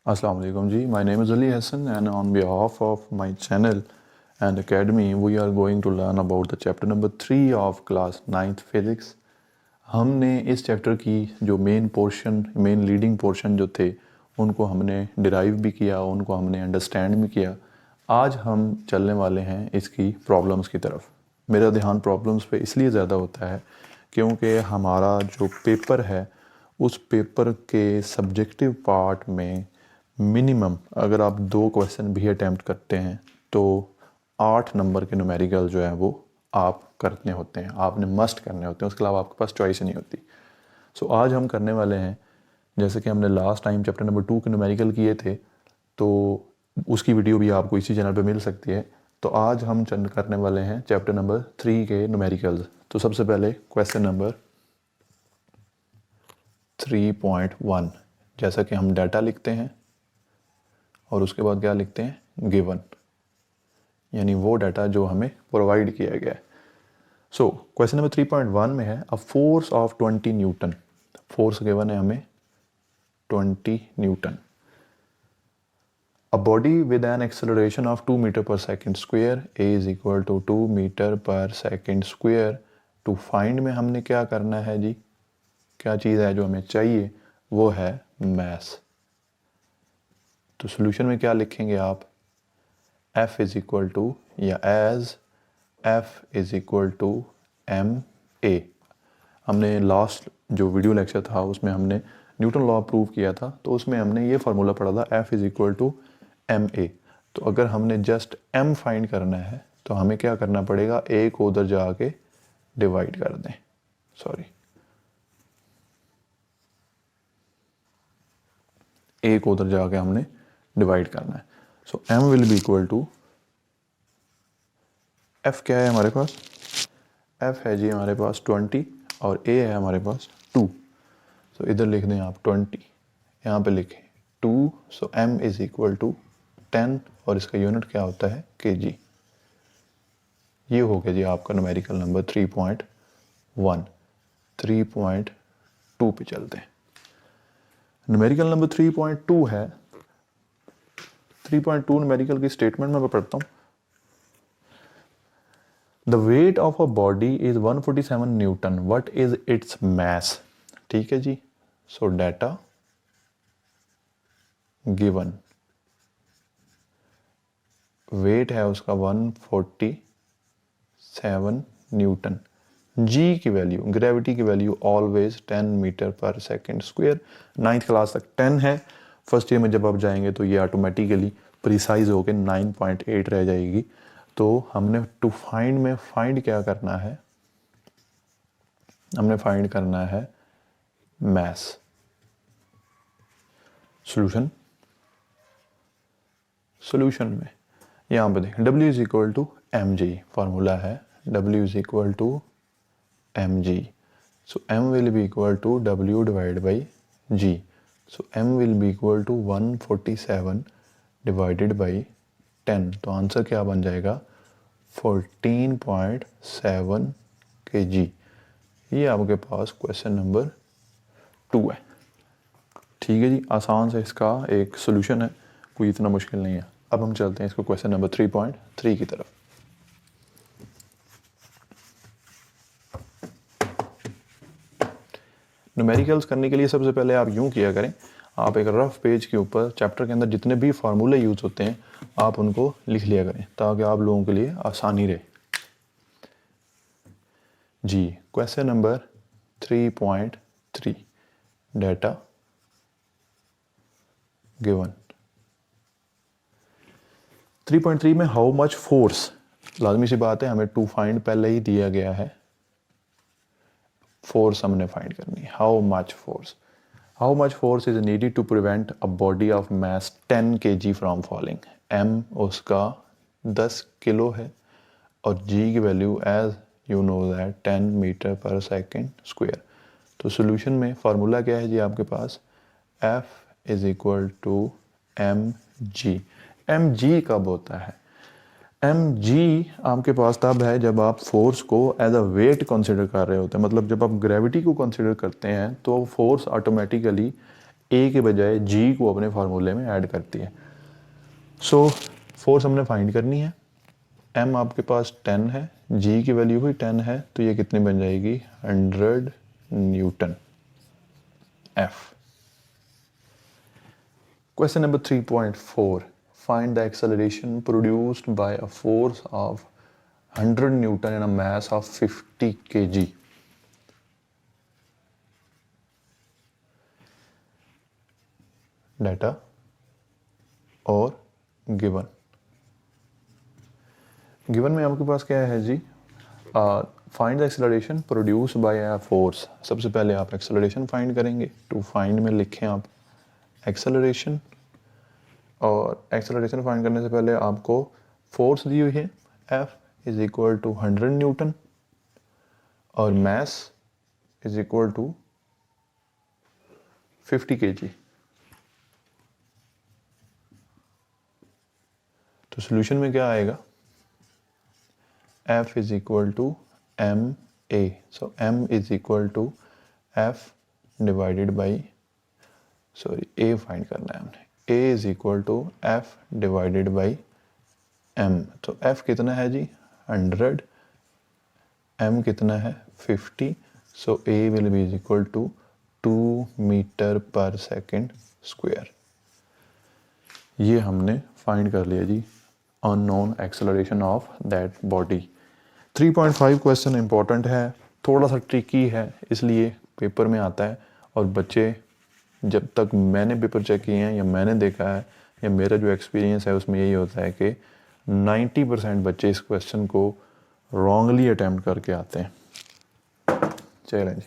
Assalamu alaikum ji. My name is Ali Hassan and on behalf of my channel and academy we are going to learn about the chapter number 3 of class 9th physics. हमने इस chapter की जो main leading portion जो थे उनको हमने derive भी किया, उनको हमने अंडरस्टैंड भी किया। आज हम चलने वाले हैं इसकी प्रॉब्लम्स की तरफ। मेरा ध्यान प्रॉब्लम्स पे इसलिए ज़्यादा होता है क्योंकि हमारा जो पेपर है उस पेपर के सब्जेक्टिव पार्ट में मिनिमम अगर आप 2 क्वेश्चन भी अटैम्प्ट करते हैं तो 8 नंबर के न्यूमेरिकल जो है वो आप करने होते हैं, आपने मस्ट करने होते हैं, उसके अलावा आपके पास चॉइस नहीं होती। सो आज हम करने वाले हैं, जैसे कि हमने लास्ट टाइम चैप्टर नंबर 2 के न्यूमेरिकल किए थे तो उसकी वीडियो भी आपको इसी चैनल पे मिल सकती है। तो आज हम करने वाले हैं चैप्टर नंबर 3 के न्यूमेरिकल्स। तो सबसे पहले क्वेश्चन नंबर 3.1, जैसा कि हम डाटा लिखते हैं और उसके बाद क्या लिखते हैं, गिवन, यानी वो डाटा जो हमें प्रोवाइड किया गया है। सो क्वेश्चन नंबर 3.1 में है a force of 20 newton. Force given है हमें 20 newton. A body with an acceleration of 2 metre per second square a is equal to 2 metre per second square. To find में हमने क्या करना है जी, क्या चीज़ है जो हमें चाहिए, वो है मास। तो सॉल्यूशन में क्या लिखेंगे आप, F इज इक्वल टू या as F is equal to ma। हमने लास्ट जो वीडियो लेक्चर था उसमें हमने न्यूटन लॉ प्रूव किया था, तो उसमें हमने ये फार्मूला पढ़ा था F is equal to ma। तो अगर हमने जस्ट m फाइंड करना है तो हमें क्या करना पड़ेगा, a को उधर जाके डिवाइड कर दें, a को उधर जाके हमने डिवाइड करना है। So m will be equal to, f क्या है हमारे पास, f है जी हमारे पास 20 और a है हमारे पास 2। सो इधर लिख दें आप 20, यहाँ पे लिखें 2। सो m इज इक्वल टू 10 और इसका यूनिट क्या होता है, kg। ये हो गया जी आपका न्यूमेरिकल नंबर 3.1। 3.2 पे चलते हैं। न्यूमेरिकल नंबर 3.2 है। 3.2 न्यूमेरिकल की स्टेटमेंट में पढ़ता हूँ। The weight of a body is 147 Newton, what is its mass. ठीक है जी। सो डाटा गिवन, वेट है उसका 147 न्यूटन। जी की वैल्यू, ग्रेविटी की value always 10 metre per second square. 9th class तक 10 है, फर्स्ट ईयर में जब आप जाएंगे तो ये ऑटोमेटिकली प्रिसाइज होकर 9.8 रह जाएगी। तो हमने टू फाइंड में फाइंड क्या करना है, हमने फाइंड करना है मास। सॉल्यूशन में यहाँ पे देखें W is equal to M G, formula है W is equal to M G. So M will be equal to W divide by G। So M will be equal to 147 divided by 10। तो answer क्या बन जाएगा, 14.7 kg। ये आपके पास question number 2 है। ठीक है जी, आसान से इसका एक सोल्यूशन है, कोई इतना मुश्किल नहीं है। अब हम चलते हैं इसको क्वेश्चन नंबर 3.3 की तरफ। न्यूमेरिकल्स करने के लिए सबसे पहले आप यूं किया करें, आप एक रफ पेज के ऊपर चैप्टर के अंदर जितने भी फार्मूले यूज होते हैं आप उनको लिख लिया करें ताकि आप लोगों के लिए आसानी रहे जी। Question number 3.3, data given. 3.3 में हाउ मच फोर्स, लाजमी सी बात है हमें टू फाइंड पहले ही दिया गया है, फोर्स हमने फाइंड करनी है। How much force is needed to prevent a body of mass 10 kg from falling. m उसका 10 किलो है और g की value as you know that 10 metre per second square. तो सॉल्यूशन में फार्मूला क्या है जी आपके पास, F is equal to mg। mg कब होता है, mg आपके पास तब है जब आप फोर्स को एज अ वेट कंसिडर कर रहे होते हैं। मतलब जब आप ग्रेविटी को कंसिडर करते हैं तो फोर्स ऑटोमेटिकली ए के बजाय जी को अपने फार्मूले में ऐड करती है। सो फोर्स हमने फाइंड करनी है। एम आपके पास 10 है, जी की वैल्यू भी 10 है, तो ये कितनी बन जाएगी 100 Newton F. Question number 3.4. Find the acceleration produced by a force of 100 Newton and a mass of 50 kg. Data और given. Given में आपके पास क्या है जी? Find the acceleration produced by a force. सबसे पहले आप acceleration find करेंगे. To find में लिखें आप acceleration, और एक्सेलरेशन फाइंड करने से पहले आपको फोर्स दी हुई है F is equal to 100 newton और mass is equal to 50 kg। तो सॉल्यूशन में क्या आएगा, F is equal to m a, so M is equal to F divided by, sorry A find करना है हमने, A is equal to F divided by M। तो F कितना है जी 100, M कितना है 50, so A will be is equal to 2 metre per second square. ये हमने फाइंड कर लिया जी unknown acceleration of that body. 3.5 question important है, थोड़ा सा ट्रिकी है, इसलिए पेपर में आता है। और बच्चे, जब तक मैंने पेपर चेक किए हैं या मैंने देखा है या मेरा जो एक्सपीरियंस है उसमें यही होता है कि 90% बच्चे इस क्वेश्चन को रॉन्गली अटैम्प्ट करके आते हैं। चलें जी,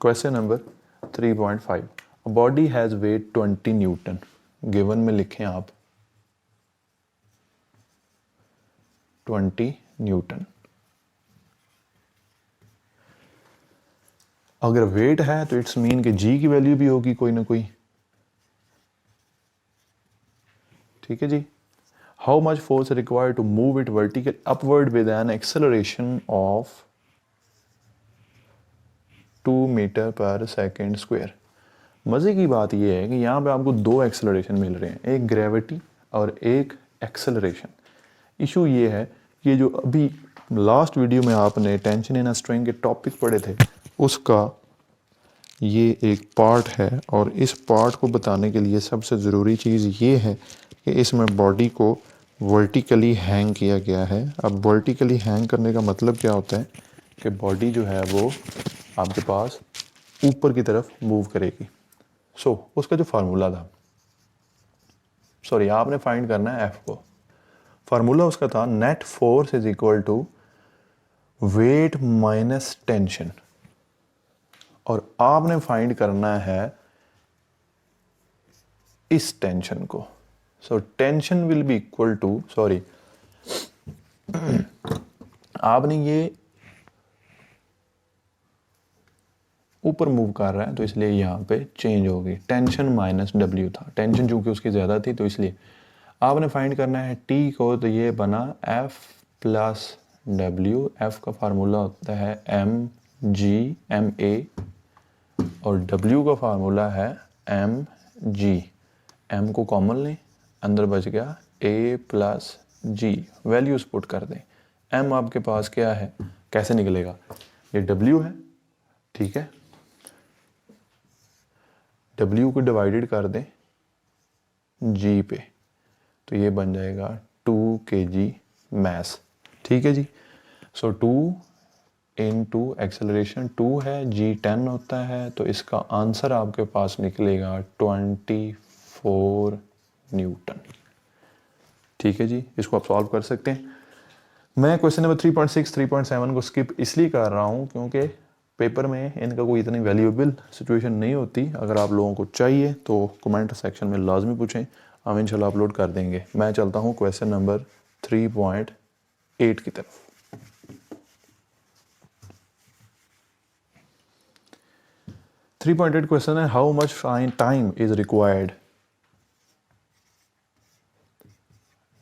question number 3.5। Body has weight 20 newton. Given में लिखें आप 20 न्यूटन। अगर वेट है तो इट्स मीन कि जी की वैल्यू भी होगी कोई ना कोई, ठीक है जी। How much force required to move it vertical upward with an acceleration of 2 metre per second square. मज़े की बात यह है कि यहाँ पे आपको दो एक्सेलरेशन मिल रहे हैं, एक ग्रेविटी और एक एक्सेलरेशन। इशू ये है कि जो अभी लास्ट वीडियो में आपने टेंशन इन अ स्ट्रिंग के टॉपिक पढ़े थे, उसका ये एक पार्ट है। और इस पार्ट को बताने के लिए सबसे ज़रूरी चीज़ ये है कि इसमें बॉडी को वर्टिकली हैंग किया गया है। अब वर्टिकली हैंग करने का मतलब क्या होता है कि बॉडी जो है वो आपके पास ऊपर की तरफ मूव करेगी। सो उसका जो फार्मूला था, सॉरी आपने फाइंड करना है एफ को। फार्मूला उसका था net force is equal to weight minus tension, और आपने फाइंड करना है इस टेंशन को। So tension will be equal to, sorry आपने ये ऊपर मूव कर रहा है तो इसलिए यहाँ पे चेंज होगी, टेंशन माइनस डब्ल्यू था, टेंशन चूंकि उसकी ज़्यादा थी तो इसलिए आपने फाइंड करना है टी को। तो ये बना एफ प्लस डब्ल्यू। एफ का फार्मूला होता है एम जी एम ए, और डब्ल्यू का फार्मूला है एम जी। एम को कॉमन लें, अंदर बच गया ए प्लस जी, वैल्यूज पुट कर दें। एम आपके पास क्या है, कैसे निकलेगा, ये डब्ल्यू है, ठीक है। डब्ल्यू को डिवाइडेड कर दें जी पे, तो ये बन जाएगा 2 kg मैस, ठीक है जी। सो 2 इनटू एक्सेलरेशन 2 है, जी 10 होता है, तो इसका आंसर आपके पास निकलेगा 24 न्यूटन, ठीक है जी। इसको आप सॉल्व कर सकते हैं। मैं क्वेश्चन नंबर 3.6 3.7 को स्किप इसलिए कर रहा हूँ क्योंकि पेपर में इनका कोई इतनी वैल्यूएबल सिचुएशन नहीं होती। अगर आप लोगों को चाहिए तो कमेंट सेक्शन में लाजमी पूछें, हम इंशाल्लाह अपलोड कर देंगे। मैं चलता हूँ क्वेश्चन नंबर 3.8 की तरफ। थ्री पॉइंट एट क्वेश्चन है, how much time is required.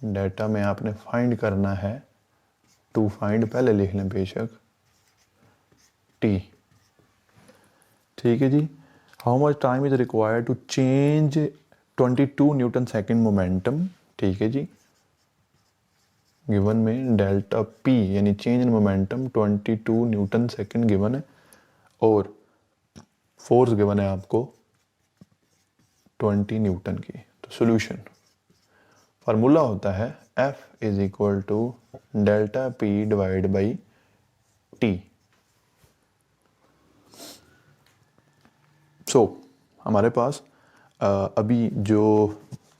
Data में आपने फाइंड करना है, टू फाइंड पहले लिख लें बेशक टी, ठीक है जी। How much time is required to change 22 newton second momentum, ठीक है जी, गिवन में डेल्टा पी यानी change in momentum 22 newton second given है और फोर्स गिवन है आपको 20 न्यूटन की। तो सॉल्यूशन फार्मूला होता है F is equal to delta p divide by t. So हमारे पास अभी जो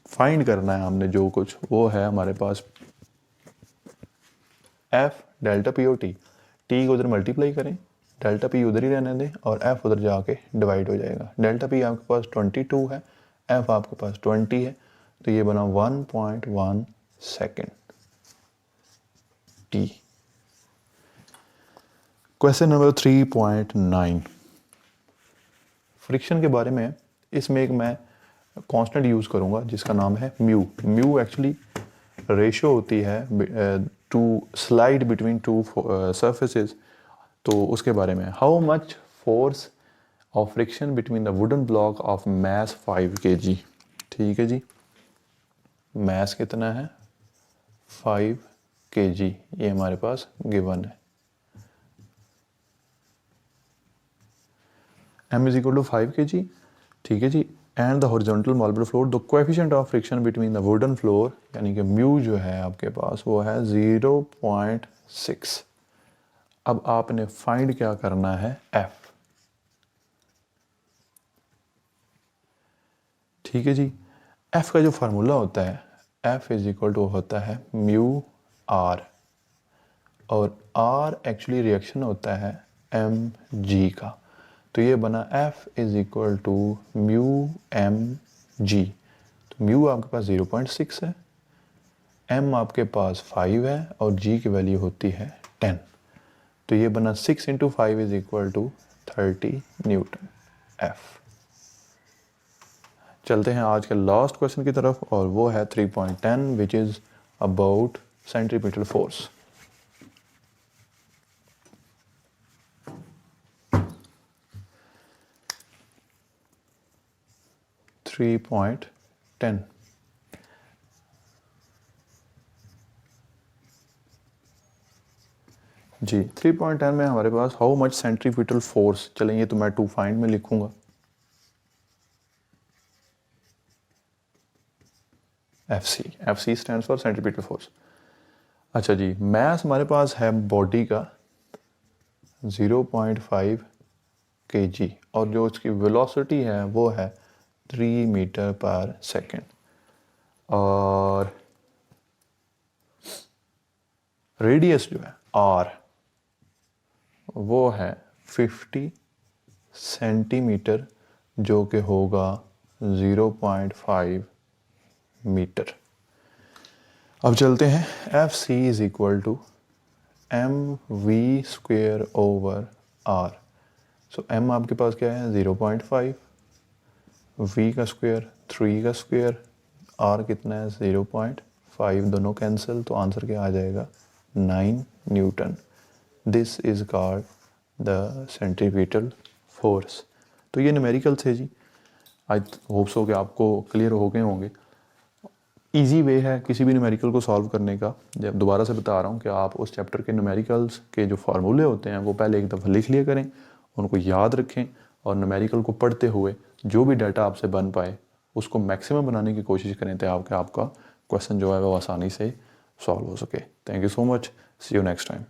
फाइंड करना है हमने जो कुछ वो है हमारे पास F डेल्टा पी और टी को उधर मल्टीप्लाई करें, डेल्टा पी उधर ही रहने दें और F उधर जाके डिवाइड हो जाएगा। डेल्टा पी आपके पास 22 है, F आपके पास 20 है, तो ये बना 1.1 second T. Question number 3.9 friction के बारे में। इसमें एक मैं कांस्टेंट यूज़ करूँगा जिसका नाम है म्यू। म्यू एक्चुअली रेशो होती है to slide between two surfaces. तो उसके बारे में how much force of friction between the wooden block of mass 5 kg, ठीक है जी, मैस कितना है 5 kg, ये हमारे पास गिवन है। m is equal to 5 kg, ठीक है जी, and the horizontal marble floor the coefficient of friction between the wooden floor यानी कि म्यू जो है आपके पास वो है 0.6। अब आपने फाइंड क्या करना है F, ठीक है जी। F का जो फार्मूला होता है F इज इक्वल टू होता है म्यू R और R एक्चुअली रिएक्शन होता है mg का। तो ये बना F is equal to mu mg। तो म्यू आपके पास 0.6 है, m आपके पास 5 है और g की वैल्यू होती है 10। तो ये बना 6 into 5 is equal to 30 newton F। चलते हैं आज के लास्ट क्वेश्चन की तरफ और वो है 3.10 which is about centripetal force. जी 3.10 में हमारे पास हाउ मच सेंट्रीपिटल फोर्स, चलें ये तो मैं टू फाइंड में लिखूंगा। FC stands for centripetal force. अच्छा जी, मास हमारे पास है बॉडी का 0.5 kg और जो उसकी वेलोसिटी है वो है 3 मीटर पर सेकेंड और रेडियस जो है R वो है 50 सेंटीमीटर जो कि होगा 0.5 मीटर। अब चलते हैं FC is equal to mv² over R। So m आपके पास क्या है 0.5, v का स्क्वायर 3 का स्क्वायर, R कितना है 0.5, दोनों कैंसिल तो आंसर क्या आ जाएगा 9 Newton. This is called the centripetal force. तो ये न्यूमेरिकल्स है जी, आई होप सो कि आपको क्लियर हो गए होंगे। इजी वे है किसी भी न्यूमेरिकल को सॉल्व करने का। जब दोबारा से बता रहा हूँ कि आप उस चैप्टर के न्यूमेरिकल्स के जो फार्मूले होते हैं वो पहले एक दफ़ा लिख लिया करें, उनको याद रखें और न्यूमेरिकल को पढ़ते हुए जो भी डाटा आपसे बन पाए उसको मैक्सिमम बनाने की कोशिश करें ताकि आपका क्वेश्चन जो है वो आसानी से सॉल्व हो सके। Thank you so much, see you next time.